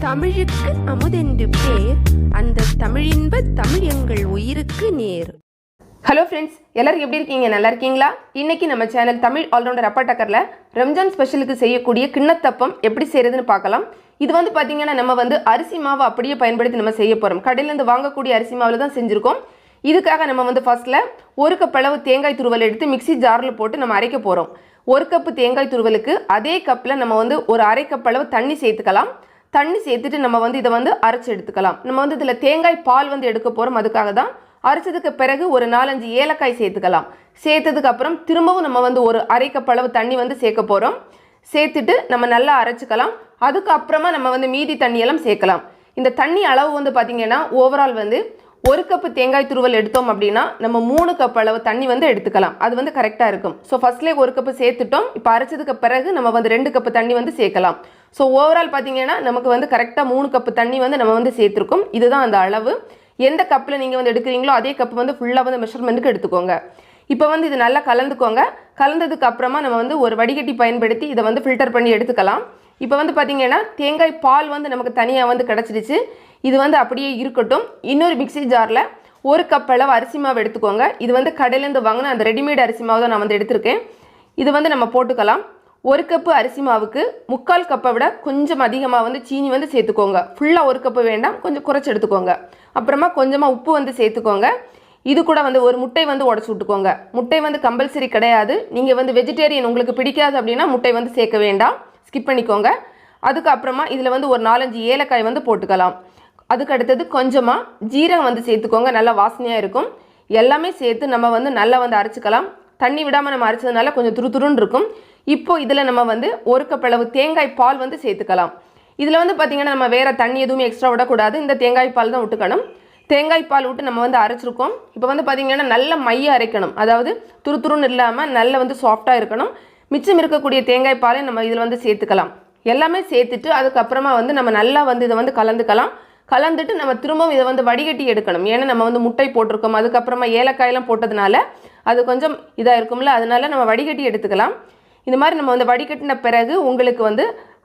தமிழுக்கு அமுதென்று பேர், அந்த தமிழின்ப தமிழ் எங்கள் உயிருக்கு நேர். ஹலோ ஃப்ரெண்ட்ஸ், எல்லாரும் எப்படி இருக்கீங்க? நல்லா இருக்கீங்களா? இன்னைக்கு நம்ம சேனல் தமிழ் ஆல்ரவுண்டர் அப்பட்டக்கரில் ரம்ஜான் ஸ்பெஷலுக்கு செய்யக்கூடிய கிண்ணத்தப்பம் எப்படி செய்யறதுன்னு பார்க்கலாம். இது பார்த்தீங்கன்னா நம்ம அரிசி மாவு அப்படியே பயன்படுத்தி நம்ம செய்ய போகிறோம். கடையிலேருந்து வாங்கக்கூடிய அரிசி மாவில் தான் செஞ்சுருக்கோம். இதுக்காக நம்ம ஃபர்ஸ்ட்டில் 1 கப் அளவு தேங்காய் துருவல் எடுத்து மிக்சி ஜாரில் போட்டு நம்ம அரைக்க போகிறோம். 1 கப்பு தேங்காய் துருவலுக்கு அதே கப்பில் நம்ம ஒரு 1/2 கப் அளவு தண்ணி சேர்த்துக்கலாம். தண்ணி சேர்த்துட்டு நம்ம இதை அரைச்சி எடுத்துக்கலாம். நம்ம இதில் தேங்காய் பால் எடுக்க போகிறோம். அதுக்காக தான் அரைச்சதுக்கு பிறகு ஒரு 4-5 ஏலக்காய் சேர்த்துக்கலாம். சேர்த்ததுக்கு அப்புறம் திரும்பவும் நம்ம ஒரு 1/2 கப் அளவு தண்ணி சேர்க்க போகிறோம். சேர்த்துட்டு நம்ம நல்லா அரைச்சிக்கலாம். அதுக்கப்புறமா நம்ம மீதி தண்ணியெல்லாம் சேர்க்கலாம். இந்த தண்ணி அளவு பார்த்திங்கன்னா ஓவரால் 1 கப்பு தேங்காய் துருவல் எடுத்தோம் அப்படின்னா நம்ம 3 கப் அளவு தண்ணி எடுத்துக்கலாம். அது கரெக்டாக இருக்கும். ஸோ ஃபஸ்ட்லேயே 1 கப்பு சேர்த்துட்டோம். இப்போ அரைச்சதுக்கு பிறகு நம்ம 2 கப்பு தண்ணி சேர்க்கலாம். ஸோ ஓவரால் பார்த்திங்கன்னா நமக்கு கரெக்டாக 3 கப்பு தண்ணி நம்ம சேர்த்துருக்கோம். இதுதான் அந்த அளவு. எந்த கப்பில் நீங்கள் எடுக்கிறீங்களோ அதே கப்பு ஃபுல்லாக மெஷர்மெண்ட்டுக்கு எடுத்துக்கோங்க. இப்போ இது நல்லா கலந்துக்கோங்க. கலந்ததுக்கு அப்புறமா நம்ம ஒரு வடிகட்டி பயன்படுத்தி இதை ஃபில்டர் பண்ணி எடுத்துக்கலாம். இப்போ பார்த்திங்கன்னா தேங்காய் பால் நமக்கு தனியாக கிடச்சிடுச்சு. இது அப்படியே இருக்கட்டும். இன்னொரு மிக்சி ஜாரில் 1 கப் அளவு அரிசி மாவு எடுத்துக்கோங்க. இது கடையிலேருந்து வாங்கின அந்த ரெடிமேட் அரிசி மாவு தான் நான் எடுத்திருக்கேன். இது நம்ம போட்டுக்கலாம். 1 கப்பு அரிசி மாவுக்கு 3/4 கப்பை விட கொஞ்சம் அதிகமாக சீனி சேர்த்துக்கோங்க. ஃபுல்லாக 1 கப்பு வேண்டாம், கொஞ்சம் குறைச்சி எடுத்துக்கோங்க. அப்புறமா கொஞ்சமாக உப்பு சேர்த்துக்கோங்க. இது கூட ஒரு முட்டை உடச்சி விட்டுக்கோங்க. முட்டை கம்பல்சரி கிடையாது. நீங்கள் வெஜிடேரியன் உங்களுக்கு பிடிக்காது அப்படின்னா முட்டை சேர்க்க வேண்டாம், ஸ்கிப் பண்ணிக்கோங்க. அதுக்கப்புறமா இதில் ஒரு 4-5 ஏலக்காய் போட்டுக்கலாம். அதுக்கு அடுத்தது கொஞ்சமாக ஜீரகம் சேர்த்துக்கோங்க. நல்லா வாசனையாக இருக்கும். எல்லாமே சேர்த்து நம்ம நல்லா அரைச்சிக்கலாம். தண்ணி விடாமல் நம்ம அரைச்சதுனால கொஞ்சம் துருதுருன்னு இருக்கும். இப்போது இதில் நம்ம 1 கப் அளவு தேங்காய் பால் சேர்த்துக்கலாம். இதில் பார்த்திங்கன்னா நம்ம வேறு தண்ணி எதுவுமே எக்ஸ்ட்ரா விடக்கூடாது. இந்த தேங்காய் பால் தான் விட்டுக்கணும். தேங்காய் பால் விட்டு நம்ம அரைச்சிருக்கோம். இப்போ பார்த்திங்கன்னா நல்ல மைய அரைக்கணும். அதாவது துருதுருன்னு இல்லாமல் நல்ல சாஃப்டாக இருக்கணும். மிச்சம் இருக்கக்கூடிய தேங்காய் பாலை நம்ம இதில் சேர்த்துக்கலாம். எல்லாமே சேர்த்துட்டு அதுக்கப்புறமா நம்ம நல்லா இதை கலந்துக்கலாம். கலந்துட்டு நம்ம திரும்பவும் இதை வடிகட்டி எடுக்கணும். ஏன்னா நம்ம முட்டை போட்டிருக்கோம். அதுக்கப்புறமா ஏலக்காயெல்லாம் போட்டதுனால அது கொஞ்சம் இதாக இருக்கும்ல, அதனால நம்ம வடிகட்டி எடுத்துக்கலாம். இந்த மாதிரி நம்ம வடிகட்டின பிறகு உங்களுக்கு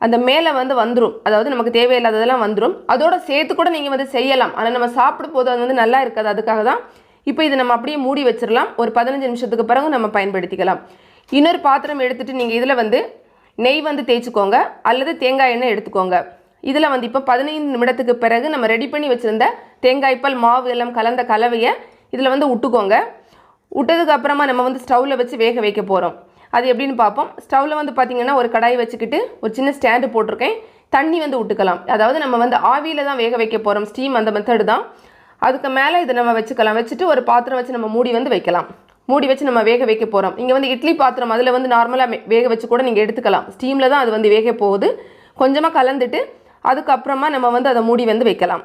அந்த மேலே வந்துடும். அதாவது நமக்கு தேவையில்லாததெல்லாம் வந்துடும். அதோட சேர்த்து கூட நீங்கள் செய்யலாம். ஆனால் நம்ம சாப்பிடும் போது அது நல்லா இருக்காது. அதுக்காக தான் இப்போ இதை நம்ம அப்படியே மூடி வச்சிடலாம். ஒரு 15 நிமிஷத்துக்கு பிறகு நம்ம பயன்படுத்திக்கலாம். இன்னொரு பாத்திரம் எடுத்துகிட்டு நீங்கள் இதில் நெய் தேய்ச்சிக்கோங்க அல்லது தேங்காய் எண்ணெய் எடுத்துக்கோங்க. இதில் இப்போ 15 நிமிடத்துக்கு பிறகு நம்ம ரெடி பண்ணி வச்சுருந்த தேங்காய்பால் மாவு எல்லாம் கலந்த கலவையை இதில் விட்டுக்கோங்க. விட்டதுக்கு அப்புறமா நம்ம ஸ்டவ்வில் வச்சு வேக வைக்க போகிறோம். அது எப்படின்னு பார்ப்போம். ஸ்டவ்வில் பார்த்திங்கன்னா ஒரு கடாய் வச்சுக்கிட்டு ஒரு சின்ன ஸ்டாண்டு போட்டிருக்கேன். தண்ணி விட்டுக்கலாம். அதாவது நம்ம ஆவியில் தான் வேக வைக்க போகிறோம். ஸ்டீம் அந்த மெத்தடு தான். அதுக்கு மேலே இதை நம்ம வச்சுக்கலாம். வச்சுட்டு ஒரு பாத்திரம் வச்சு நம்ம மூடி வைக்கலாம். மூடி வச்சு நம்ம வேக வைக்க போகிறோம். இங்கே இட்லி பாத்திரம் அதில் நார்மலாக வேக வச்சு கூட நீங்கள் எடுத்துக்கலாம். ஸ்டீமில் தான் அது வேக போகுது. கொஞ்சமாக கலந்துட்டு அதுக்கப்புறமா நம்ம அதை மூடி வைக்கலாம்.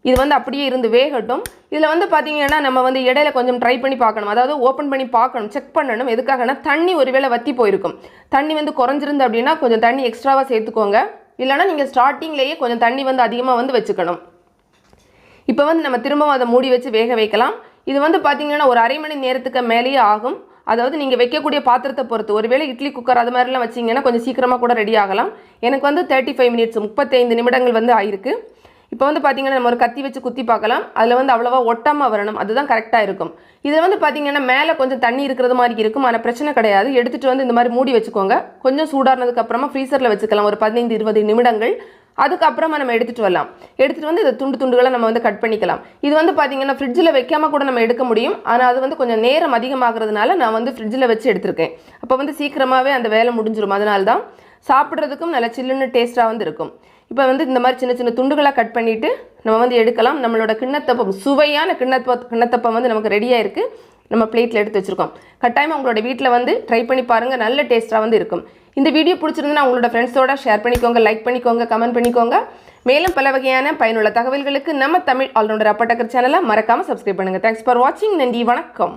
இது அப்படியே இருந்து வேகட்டும். இதில் பார்த்திங்கன்னா நம்ம இடையில கொஞ்சம் ட்ரை பண்ணி பார்க்கணும். அதாவது ஓப்பன் பண்ணி பார்க்கணும், செக் பண்ணணும். எதுக்காகனா தண்ணி ஒருவேளை வற்றி போயிருக்கும். தண்ணி குறைஞ்சிருந்து அப்படின்னா கொஞ்சம் தண்ணி எக்ஸ்ட்ராவாக சேர்த்துக்கோங்க. இல்லைனா நீங்கள் ஸ்டார்டிங்லேயே கொஞ்சம் தண்ணி அதிகமாக வச்சுக்கணும். இப்போ நம்ம திரும்பவும் அதை மூடி வச்சு வேக வைக்கலாம். இது பார்த்திங்கன்னா ஒரு 1/2 மணி நேரத்துக்கு மேலேயே ஆகும். அதாவது நீங்கள் வைக்கக்கூடிய பாத்திரத்தை பொறுத்து. ஒருவேளை இட்லி குக்கர் அது மாதிரிலாம் வச்சிங்கன்னா கொஞ்சம் சீக்கிரமாக கூட ரெடி ஆகலாம். எனக்கு 35 மினிட்ஸ் 35 நிமிடங்கள் ஆயிருக்கு. இப்போ பார்த்திங்கன்னா நம்ம ஒரு கத்தி வச்சு குத்தி பார்க்கலாம். அதில் அவ்வளோவா ஒட்டாமல் வரணும். அதுதான் கரெக்டாக இருக்கும். இதில் பார்த்திங்கன்னா மேலே கொஞ்சம் தண்ணி இருக்கிறது மாதிரி இருக்கும். ஆனால் பிரச்சனை கிடையாது. எடுத்துகிட்டு இந்த மாதிரி மூடி வச்சுக்கோங்க. கொஞ்சம் சூடானதுக்கப்புறமா ஃப்ரீசரில் வச்சுக்கலாம் ஒரு 15-20 நிமிடங்கள். அதுக்கப்புறமா நம்ம எடுத்துகிட்டு வரலாம். எடுத்துகிட்டு இதை துண்டுகளை நம்ம கட் பண்ணிக்கலாம். இது பார்த்திங்கன்னா ஃப்ரிட்ஜில் வைக்காமல் கூட நம்ம எடுக்க முடியும். ஆனால் அது கொஞ்சம் நேரம் அதிகமாகிறதுனால நான் ஃப்ரிட்ஜில் வச்சு எடுத்திருக்கேன். அப்போ சீக்கிரமாகவே அந்த வேலை முடிஞ்சிடும். அதனால தான் சாப்பிட்றதுக்கும் நல்ல சில்லுன்னு டேஸ்ட்டாக இருக்கும். இப்போ இந்த மாதிரி சின்ன சின்ன துண்டுகளாக கட் பண்ணிவிட்டு நம்ம எடுக்கலாம். நம்மளோட கிண்ணத்தப்பம், சுவையான கிண்ணத்தப்பம் நமக்கு ரெடியாக இருக்குது. நம்ம பிளேட்டில் எடுத்து வச்சுருக்கோம். கட்டாயமாக உங்களோட வீட்டில் ட்ரை பண்ணி பாருங்கள். நல்ல டேஸ்ட்டாக இருக்கும். இந்த வீடியோ பிடிச்சிருந்துன்னா உங்களோட ஃப்ரெண்ட்ஸோட ஷேர் பண்ணிக்கோங்க, லைக் பண்ணிக்கோங்க, கமெண்ட் பண்ணிக்கோங்க. மேலும் பல வகையான பயனுள்ள தகவல்களுக்கு நம்ம தமிழ் ஆல்ரவுண்டர் அப்பட்டக்கர் சேனலை மறக்காமல் சப்ஸ்கிரைப் பண்ணுங்கள். தேங்க்ஸ் ஃபார் வாட்சிங். நன்றி, வணக்கம்.